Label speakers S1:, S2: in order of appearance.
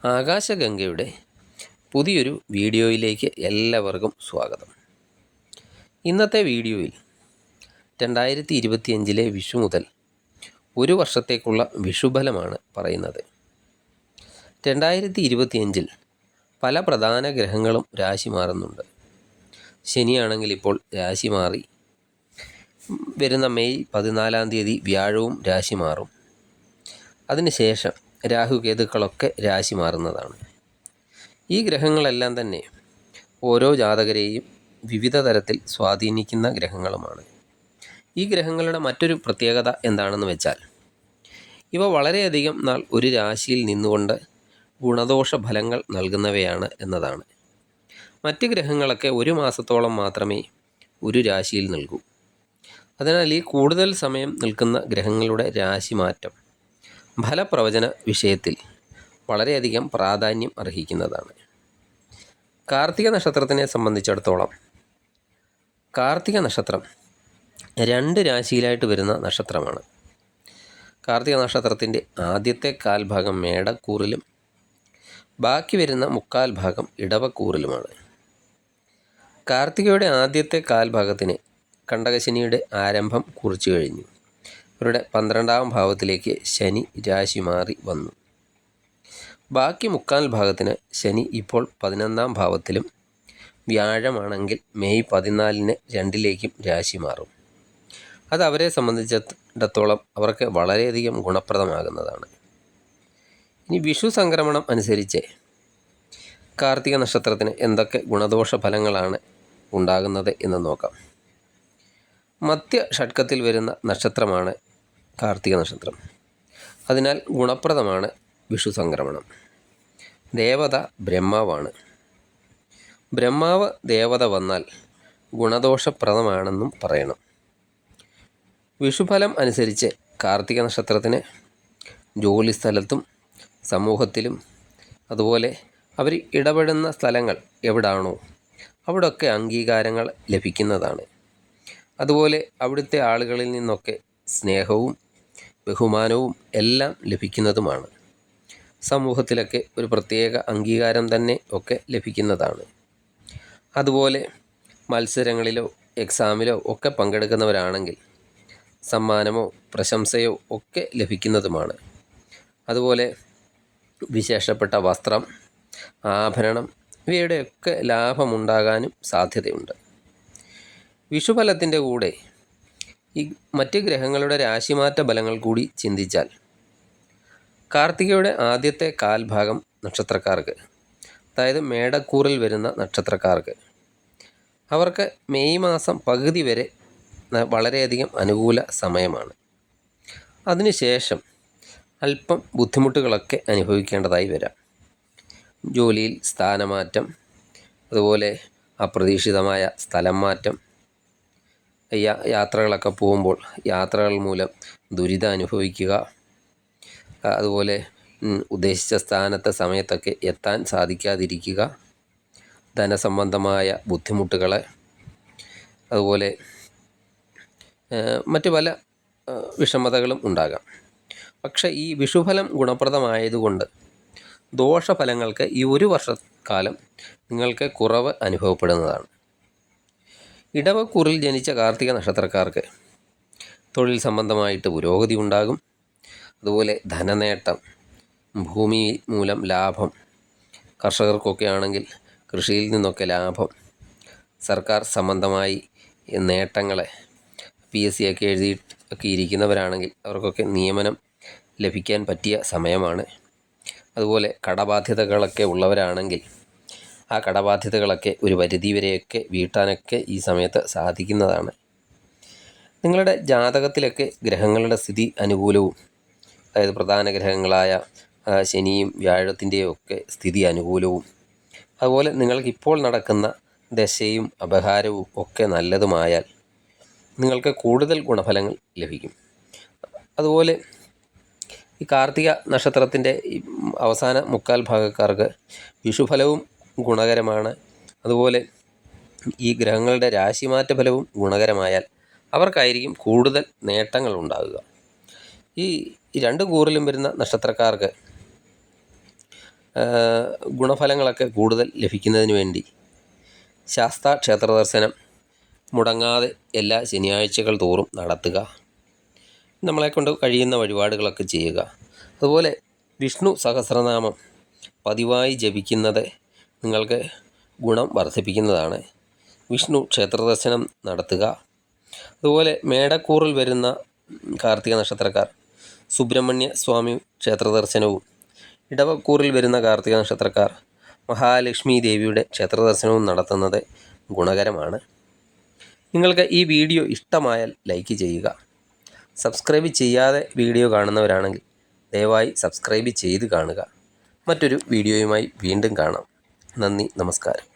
S1: ആകാശഗംഗയുടെ പുതിയൊരു വീഡിയോയിലേക്ക് എല്ലാവർക്കും സ്വാഗതം. ഇന്നത്തെ വീഡിയോയിൽ 2025 വിഷു മുതൽ ഒരു വർഷത്തേക്കുള്ള വിഷുഫലമാണ് പറയുന്നത്. 2025 പല പ്രധാന ഗ്രഹങ്ങളും രാശി മാറുന്നുണ്ട്. ശനിയാണെങ്കിൽ ഇപ്പോൾ രാശി മാറി. വരുന്ന മെയ് 14 വ്യാഴവും രാശി മാറും. അതിനുശേഷം രാഹുകേതുക്കളൊക്കെ രാശി മാറുന്നതാണ്. ഈ ഗ്രഹങ്ങളെല്ലാം തന്നെ ഓരോ ജാതകരെയും വിവിധ തരത്തിൽ സ്വാധീനിക്കുന്ന ഗ്രഹങ്ങളുമാണ്. ഈ ഗ്രഹങ്ങളുടെ മറ്റൊരു പ്രത്യേകത എന്താണെന്ന് വെച്ചാൽ ഇവ വളരെയധികം നാൾ ഒരു രാശിയിൽ നിന്നുകൊണ്ട് ഗുണദോഷ ഫലങ്ങൾ നൽകുന്നവയാണ് എന്നതാണ്. മറ്റ് ഗ്രഹങ്ങളൊക്കെ ഒരു മാസത്തോളം മാത്രമേ ഒരു രാശിയിൽ നൽകൂ. അതിനാൽ ഈ കൂടുതൽ സമയം നിൽക്കുന്ന ഗ്രഹങ്ങളുടെ രാശിമാറ്റം ഫലപ്രവചന വിഷയത്തിൽ വളരെയധികം പ്രാധാന്യം അർഹിക്കുന്നതാണ്. കാർത്തിക നക്ഷത്രത്തിനെ സംബന്ധിച്ചിടത്തോളം കാർത്തിക നക്ഷത്രം 2 രാശിയിലായിട്ട് വരുന്ന നക്ഷത്രമാണ്. കാർത്തിക നക്ഷത്രത്തിൻ്റെ ആദ്യത്തെ കാൽഭാഗം മേടക്കൂറിലും ബാക്കി വരുന്ന മുക്കാൽ ഭാഗം ഇടവക്കൂറിലുമാണ്. കാർത്തികയുടെ ആദ്യത്തെ കാൽഭാഗത്തിന് കണ്ടകശനിയുടെ ആരംഭം കുറിച്ചു കഴിഞ്ഞു. അവരുടെ 12ാം ഭാവത്തിലേക്ക് ശനി രാശി മാറി വന്നു. ബാക്കി മുക്കാൽ ഭാഗത്തിന് ശനി ഇപ്പോൾ 11ാം ഭാവത്തിലും വ്യാഴമാണെങ്കിൽ മെയ് 14 2ലേക്കും രാശി മാറും. അത് അവരെ സംബന്ധിച്ചിടത്തോളം അവർക്ക് വളരെയധികം ഗുണപ്രദമാകുന്നതാണ്. ഇനി വിഷു സംക്രമണം അനുസരിച്ച് കാർത്തിക നക്ഷത്രത്തിന് എന്തൊക്കെ ഗുണദോഷ ഫലങ്ങളാണ് ഉണ്ടാകുന്നത് എന്ന് നോക്കാം. മധ്യ ഷഡ്കത്തിൽ വരുന്ന നക്ഷത്രമാണ് കാർത്തിക നക്ഷത്രം. അതിനാൽ ഗുണപ്രദമാണ് വിഷു സംക്രമണം. ദേവത ബ്രഹ്മാവാണ്. ബ്രഹ്മാവ് ദേവത വന്നാൽ ഗുണദോഷപ്രദമാണെന്നും പറയണം. വിഷുഫലം അനുസരിച്ച് കാർത്തിക നക്ഷത്രത്തിന് ജോലിസ്ഥലത്തും സമൂഹത്തിലും അതുപോലെ അവർ ഇടപെടുന്ന സ്ഥലങ്ങൾ എവിടാണോ അവിടെയൊക്കെ അംഗീകാരങ്ങൾ ലഭിക്കുന്നതാണ്. അതുപോലെ അവിടുത്തെ ആളുകളിൽ നിന്നൊക്കെ സ്നേഹവും ബഹുമാനവും എല്ലാം ലഭിക്കുന്നതുമാണ്. സമൂഹത്തിലൊക്കെ ഒരു പ്രത്യേക അംഗീകാരം തന്നെ ഒക്കെ ലഭിക്കുന്നതാണ്. അതുപോലെ മത്സരങ്ങളിലോ എക്സാമിലോ ഒക്കെ പങ്കെടുക്കുന്നവരാണെങ്കിൽ സമ്മാനമോ പ്രശംസയോ ഒക്കെ ലഭിക്കുന്നതുമാണ്. അതുപോലെ വിശേഷപ്പെട്ട വസ്ത്രം, ആഭരണം ഇവയുടെയൊക്കെ ലാഭമുണ്ടാകാനും സാധ്യതയുണ്ട്. വിഷുഫലത്തിൻ്റെ കൂടെ ഈ മറ്റ് ഗ്രഹങ്ങളുടെ രാശിമാറ്റ ഫലങ്ങൾ കൂടി ചിന്തിച്ചാൽ കാർത്തികയുടെ ആദ്യത്തെ കാൽഭാഗം നക്ഷത്രക്കാർക്ക്, അതായത് മേടക്കൂറിൽ വരുന്ന നക്ഷത്രക്കാർക്ക്, അവർക്ക് മെയ് മാസം പകുതി വരെ വളരെയധികം അനുകൂല സമയമാണ്. അതിനുശേഷം അല്പം ബുദ്ധിമുട്ടുകളൊക്കെ അനുഭവിക്കേണ്ടതായി വരാം. ജോലിയിൽ സ്ഥാനമാറ്റം, അതുപോലെ അപ്രതീക്ഷിതമായ സ്ഥലം മാറ്റം, യാത്രകളൊക്കെ പോകുമ്പോൾ യാത്രകൾ മൂലം ദുരിതം അനുഭവിക്കുക, അതുപോലെ ഉദ്ദേശിച്ച സ്ഥാനത്തെ സമയത്തൊക്കെ എത്താൻ സാധിക്കാതിരിക്കുക, ധനസംബന്ധമായ ബുദ്ധിമുട്ടുകൾ, അതുപോലെ മറ്റു പല വിഷമതകളും ഉണ്ടാകാം. പക്ഷേ ഈ വിഷുഫലം ഗുണപ്രദമായതുകൊണ്ട് ദോഷഫലങ്ങൾക്ക് ഈ ഒരു വർഷക്കാലം നിങ്ങൾക്ക് കുറവ് അനുഭവപ്പെടുന്നതാണ്. ഇടവക്കൂറിൽ ജനിച്ച കാർത്തിക നക്ഷത്രക്കാർക്ക് തൊഴിൽ സംബന്ധമായിട്ട് പുരോഗതി ഉണ്ടാകും. അതുപോലെ ധനനേട്ടം, ഭൂമി മൂലം ലാഭം, കർഷകർക്കൊക്കെ ആണെങ്കിൽ കൃഷിയിൽ നിന്നൊക്കെ ലാഭം, സർക്കാർ സംബന്ധമായി നേട്ടങ്ങളെ PSC ഒക്കെ എഴുതിയൊക്കെ ഇരിക്കുന്നവരാണെങ്കിൽ അവർക്കൊക്കെ നിയമനം ലഭിക്കാൻ പറ്റിയ സമയമാണ്. അതുപോലെ കടബാധ്യതകളൊക്കെ ഉള്ളവരാണെങ്കിൽ ആ കടബാധ്യതകളൊക്കെ ഒരു പരിധിവരെയൊക്കെ വീട്ടാനൊക്കെ ഈ സമയത്ത് സാധിക്കുന്നതാണ്. നിങ്ങളുടെ ജാതകത്തിലൊക്കെ ഗ്രഹങ്ങളുടെ സ്ഥിതി അനുകൂലവും, അതായത് പ്രധാന ഗ്രഹങ്ങളായ ശനിയും വ്യാഴത്തിൻ്റെയും ഒക്കെ സ്ഥിതി അനുകൂലവും, അതുപോലെ നിങ്ങൾക്കിപ്പോൾ നടക്കുന്ന ദശയും അപഹാരവും ഒക്കെ നല്ലതുമായാൽ നിങ്ങൾക്ക് കൂടുതൽ ഗുണഫലങ്ങൾ ലഭിക്കും. അതുപോലെ ഈ കാർത്തിക നക്ഷത്രത്തിൻ്റെ അവസാന മുക്കാൽ ഭാഗക്കാർക്ക് വിഷുഫലവും ഗുണകരമാണ്. അതുപോലെ ഈ ഗ്രഹങ്ങളുടെ രാശിമാറ്റ ഫലവും ഗുണകരമായാൽ അവർക്കായിരിക്കും കൂടുതൽ നേട്ടങ്ങൾ ഉണ്ടാകുക. ഈ 2 കൂറിലും വരുന്ന നക്ഷത്രക്കാർക്ക് ഗുണഫലങ്ങളൊക്കെ കൂടുതൽ ലഭിക്കുന്നതിന് വേണ്ടി ശാസ്താ ക്ഷേത്ര ദർശനം മുടങ്ങാതെ എല്ലാ ശനിയാഴ്ചകൾ തോറും നടത്തുക. നമ്മളെക്കൊണ്ട് കഴിയുന്ന വഴിപാടുകളൊക്കെ ചെയ്യുക. അതുപോലെ വിഷ്ണു സഹസ്രനാമം പതിവായി ജപിക്കുന്നത് നിങ്ങൾക്ക് ഗുണം വർദ്ധിപ്പിക്കുന്നതാണ്. വിഷ്ണു ക്ഷേത്ര ദർശനം നടത്തുക. അതുപോലെ മേടക്കൂറിൽ വരുന്ന കാർത്തിക നക്ഷത്രക്കാർ സുബ്രഹ്മണ്യ സ്വാമി ക്ഷേത്ര ദർശനവും, ഇടവക്കൂറിൽ വരുന്ന കാർത്തിക നക്ഷത്രക്കാർ മഹാലക്ഷ്മി ദേവിയുടെ ക്ഷേത്ര ദർശനവും നടത്തുന്നത് ഗുണകരമാണ്. നിങ്ങൾക്ക് ഈ വീഡിയോ ഇഷ്ടമായാൽ ലൈക്ക് ചെയ്യുക. സബ്സ്ക്രൈബ് ചെയ്യാതെ വീഡിയോ കാണുന്നവരാണെങ്കിൽ ദയവായി സബ്സ്ക്രൈബ് ചെയ്ത് കാണുക. മറ്റൊരു വീഡിയോയുമായി വീണ്ടും കാണാം. നന്ദി, നമസ്കാരം.